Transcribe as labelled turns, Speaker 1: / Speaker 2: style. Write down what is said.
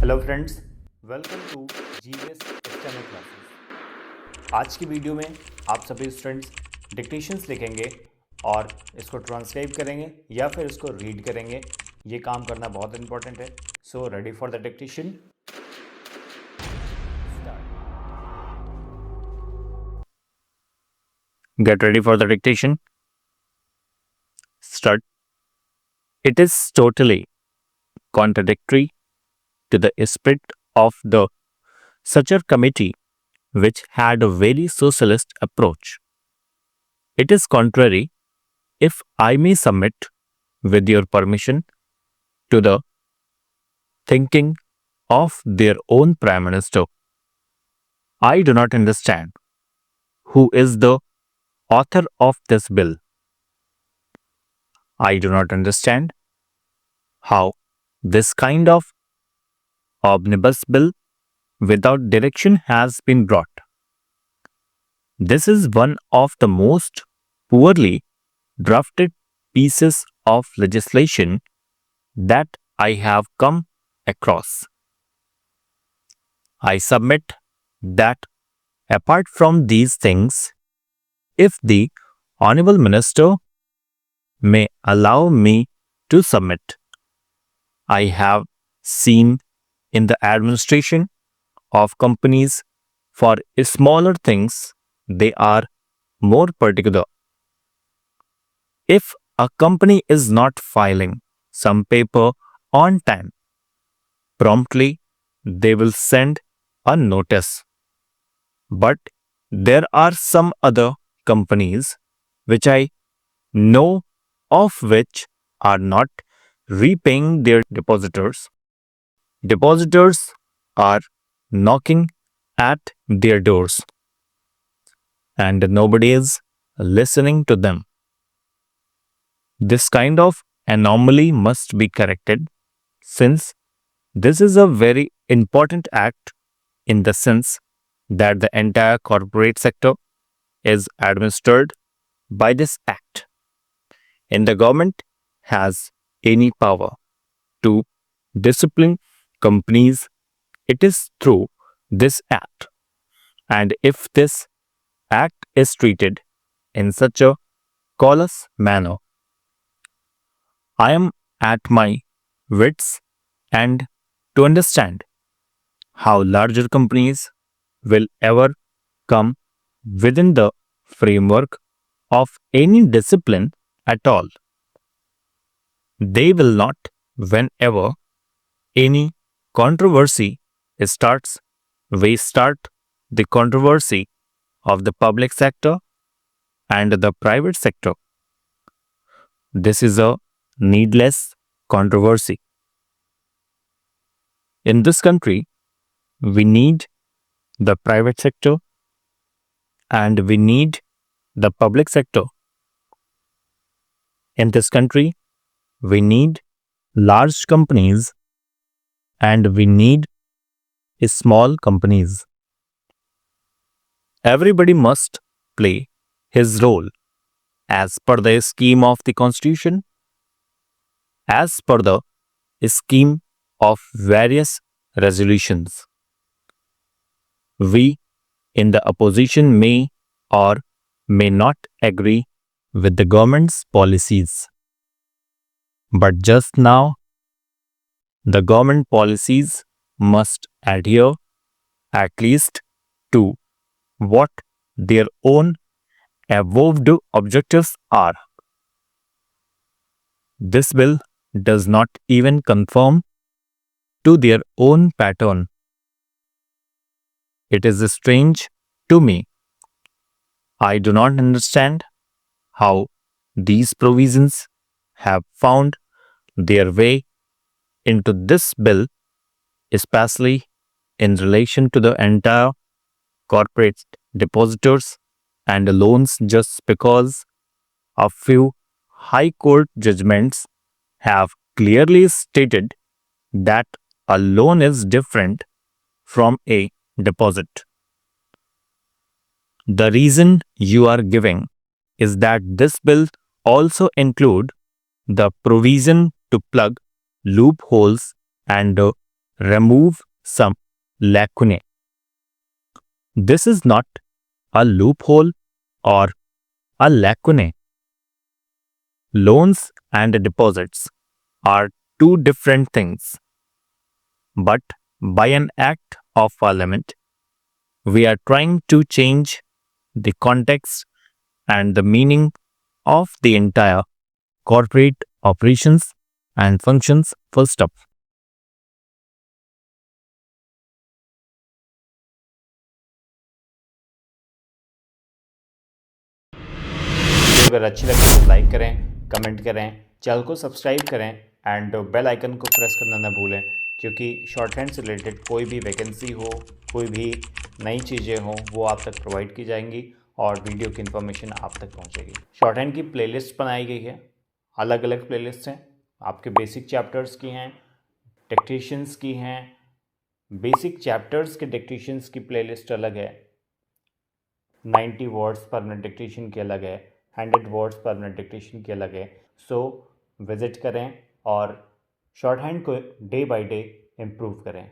Speaker 1: Hello friends, welcome to GVS steno classes. आज की video में आप सभी स्टूडेंट्स डिक्टेशंस लिखेंगे और इसको ट्रांसक्राइब करेंगे या फिर इसको रीड करेंगे। ये काम करना बहुत इंपॉर्टेंट है। So ready for the dictation. Get ready for the dictation. Start. It is totally contradictory to the spirit of the such a committee which had a very socialist approach. It is contrary, if I may submit, with your permission, to the thinking of their own Prime Minister. I do not understand who is the author of this bill. I do not understand how this kind of omnibus bill without direction has been brought. This is one of the most poorly drafted pieces of legislation that I have come across. I submit that apart from these things, if the Honorable Minister may allow me to submit, I have seen in the administration of companies for smaller things, they are more particular. If a company is not filing some paper on time, promptly they will send a notice. But there are some other companies which I know of which are not repaying their depositors. Depositors are knocking at their doors and nobody is listening to them. This kind of anomaly must be corrected since this is a very important act in the sense that the entire corporate sector is administered by this act. And the government has any power to discipline companies, it is through this act. And if this act is treated in such a callous manner, I am at my wits' end to understand how larger companies will ever come within the framework of any discipline at all. They will not whenever any controversy starts, we start the controversy of the public sector and the private sector. This is a needless controversy. In this country, we need the private sector and we need the public sector. In this country, we need large companies and we need small companies. Everybody must play his role as per the scheme of the Constitution, as per the scheme of various resolutions. We in the opposition may or may not agree with the government's policies. But just now, the government policies must adhere at least to what their own avowed objectives are. This bill does not even conform to their own pattern. It is strange to me. I do not understand how these provisions have found their way into this bill, especially in relation to the entire corporate depositors and loans, just because a few high court judgments have clearly stated that a loan is different from a deposit. The reason you are giving is that this bill also include the provision to plug loopholes and remove some lacunae. This is not a loophole or a lacunae. Loans and deposits are two different things, but by an act of parliament, we are trying to change the context and the meaning of the entire corporate operations and functions. Full stop. Video अगर अच्छी लगे तो like करें, comment करें, channel को subscribe करें and bell icon को press करना ना भूलें, क्योंकि शॉर्टहैंड से रिलेटेड कोई भी वैकेंसी हो, कोई भी नई चीज़ें हों, वो आप तक प्रोवाइड की जाएंगी और वीडियो की इन्फॉर्मेशन आप तक पहुंचेगी। शॉर्टहैंड की प्लेलिस्ट बनाई गई है, अलग अलग प्लेलिस्ट हैं, आपके बेसिक चैप्टर्स की हैं, डिक्टेशंस की हैं। बेसिक चैप्टर्स के डिक्टेशंस की प्लेलिस्ट अलग है, 90 वर्ड्स पर मिनट डिक्टेशन की अलग है, 100 वर्ड्स पर मिनट डिक्टेशन की अलग है। सो विज़िट करें और शॉर्टहैंड को डे बाय डे इम्प्रूव करें।